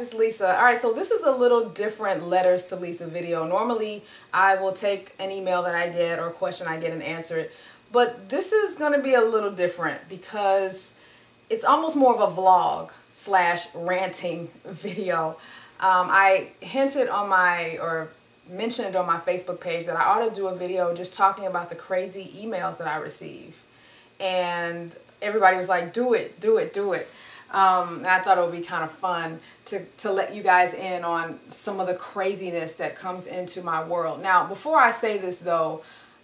it's Lisa. Alright, so this is a little different letters to Lisa video. Normally, I will take an email that I get or a question I get and answer it. But this is going to be a little different because it's almost more of a vlog / ranting video. I hinted on or mentioned on my Facebook page that I ought to do a video just talking about the crazy emails that I receive. And everybody was like, do it, do it, do it. And I thought it would be kind of fun to let you guys in on some of the craziness that comes into my world. Now, before I say this though,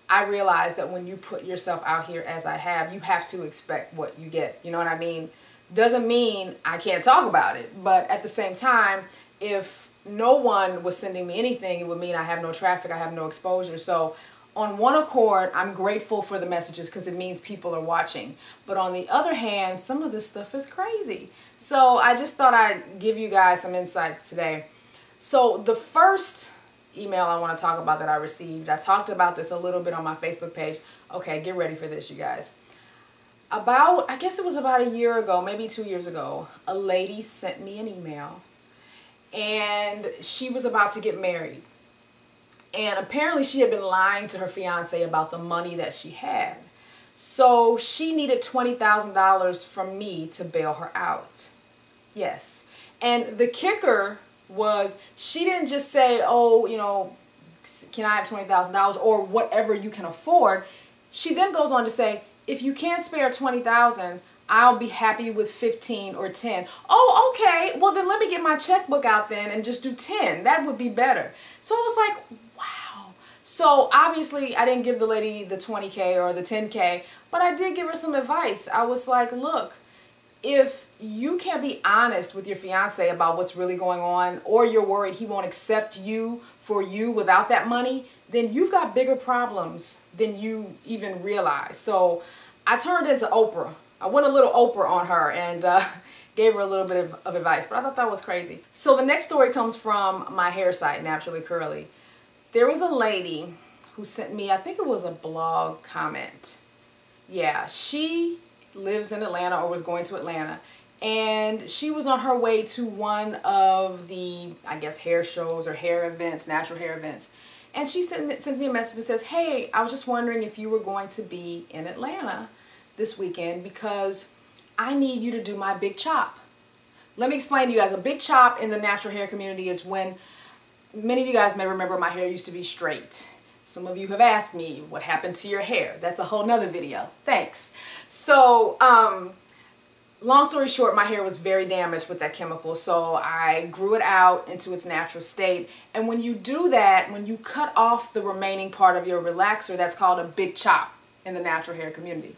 I realize that when you put yourself out here as I have, you have to expect what you get. You know what I mean? Doesn't mean I can't talk about it, but at the same time, if no one was sending me anything, it would mean I have no traffic, I have no exposure. So on one accord, I'm grateful for the messages because it means people are watching. But on the other hand, some of this stuff is crazy. So I just thought I'd give you guys some insights today. So the first email I want to talk about that I received, I talked about this a little bit on my Facebook page. Okay, get ready for this, you guys. I guess it was about a year ago, maybe 2 years ago, a lady sent me an email and she was about to get married. And apparently she had been lying to her fiance about the money that she had. So she needed $20,000 from me to bail her out. Yes. And the kicker was she didn't just say, oh, you know, can I have $20,000 or whatever you can afford. She then goes on to say, if you can't spare $20,000, I'll be happy with 15 or 10. Oh, okay. Well, then let me get my checkbook out then and just do 10. That would be better. So I was like, wow. So obviously I didn't give the lady the 20K or the 10K, but I did give her some advice. I was like, look, if you can't be honest with your fiance about what's really going on, or you're worried he won't accept you for you without that money, then you've got bigger problems than you even realize. So I turned into Oprah. I went a little Oprah on her and gave her a little bit of advice, but I thought that was crazy. So the next story comes from my hair site, Naturally Curly. There was a lady who sent me, I think it was a blog comment. Yeah, she lives in Atlanta or was going to Atlanta, and she was on her way to one of the, I guess, hair shows or hair events, natural hair events. And she sends me a message that says, hey, I was just wondering if you were going to be in Atlanta this weekend because I need you to do my big chop. Let me explain to you guys. A big chop in the natural hair community is when, many of you guys may remember my hair used to be straight. Some of you have asked me what happened to your hair. That's a whole nother video. Thanks. So, long story short, my hair was very damaged with that chemical, so I grew it out into its natural state. And when you do that, when you cut off the remaining part of your relaxer, that's called a big chop in the natural hair community.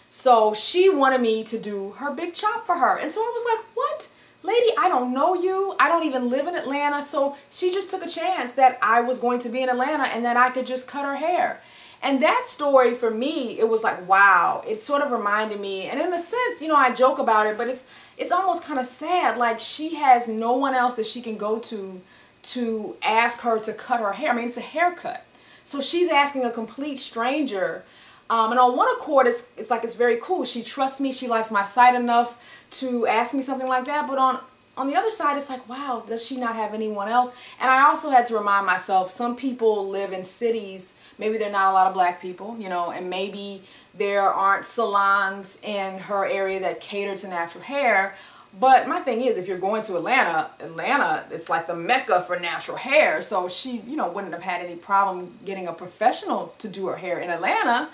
So she wanted me to do her big chop for her. And so I was like, what? Lady, I don't know you. I don't even live in Atlanta. So she just took a chance that I was going to be in Atlanta and that I could just cut her hair. And that story for me, it was like, wow. It sort of reminded me, and in a sense, you know, I joke about it, but it's almost kind of sad. Like she has no one else that she can go to ask her to cut her hair. I mean, it's a haircut. So she's asking a complete stranger. And on one accord, it's like it's very cool. She trusts me. She likes my site enough to ask me something like that. But on the other side, it's like, wow, does she not have anyone else? And I also had to remind myself, some people live in cities. Maybe there are not a lot of black people, you know, and maybe there aren't salons in her area that cater to natural hair. But my thing is, if you're going to Atlanta, it's like the mecca for natural hair. So she, you know, wouldn't have had any problem getting a professional to do her hair in Atlanta.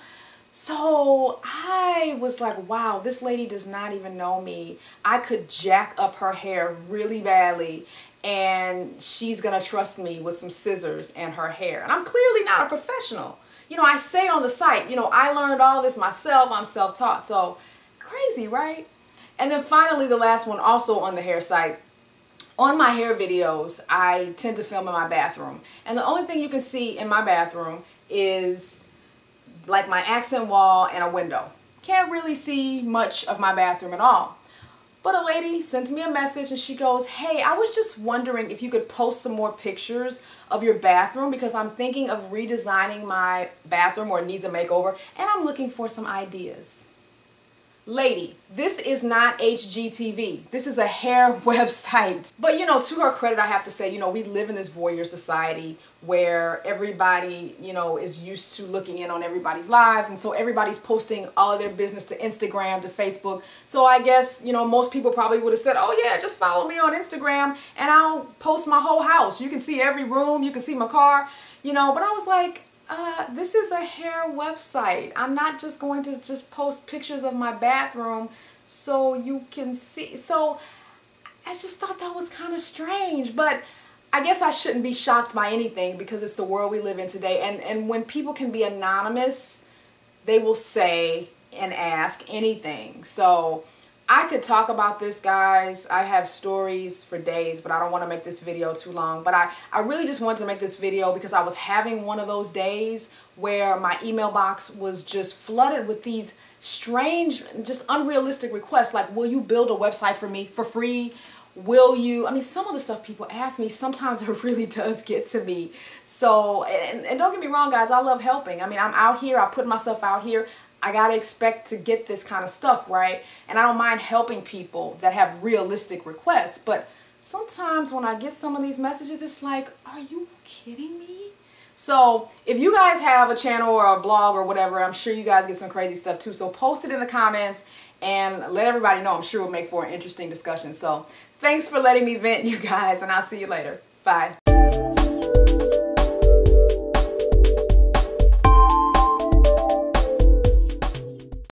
So I was like, wow, this lady does not even know me. I could jack up her hair really badly and she's going to trust me with some scissors and her hair. And I'm clearly not a professional. You know, I say on the site, you know, I learned all this myself. I'm self-taught. So crazy, right? And then finally, the last one, also on the hair site. On my hair videos, I tend to film in my bathroom. And the only thing you can see in my bathroom is like my accent wall and a window. Can't really see much of my bathroom at all. But a lady sends me a message and she goes, hey, I was just wondering if you could post some more pictures of your bathroom because I'm thinking of redesigning my bathroom or it needs a makeover and I'm looking for some ideas. Lady, this is not HGTV. This is a hair website. But you know, to her credit, I have to say, you know, we live in this voyeur society where everybody, you know, is used to looking in on everybody's lives. And so everybody's posting all of their business to Instagram, to Facebook. So I guess, you know, most people probably would have said, oh yeah, just follow me on Instagram and I'll post my whole house. You can see every room, you can see my car, you know, but I was like, this is a hair website. I'm not just going to just post pictures of my bathroom so you can see. So I just thought that was kind of strange, but I guess I shouldn't be shocked by anything because it's the world we live in today. And when people can be anonymous, they will say and ask anything. So I could talk about this, guys. I have stories for days, but I don't want to make this video too long. But I really just wanted to make this video because I was having one of those days where my email box was just flooded with these strange, just unrealistic requests. Like, will you build a website for me for free? Will you? I mean, some of the stuff people ask me, sometimes it really does get to me. So, and don't get me wrong, guys, I love helping. I mean, I'm out here, I put myself out here. I gotta expect to get this kind of stuff, right? And I don't mind helping people that have realistic requests, but sometimes when I get some of these messages, it's like, are you kidding me? So if you guys have a channel or a blog or whatever, I'm sure you guys get some crazy stuff too. So post it in the comments and let everybody know. I'm sure it'll make for an interesting discussion. So thanks for letting me vent, you guys, and I'll see you later. Bye.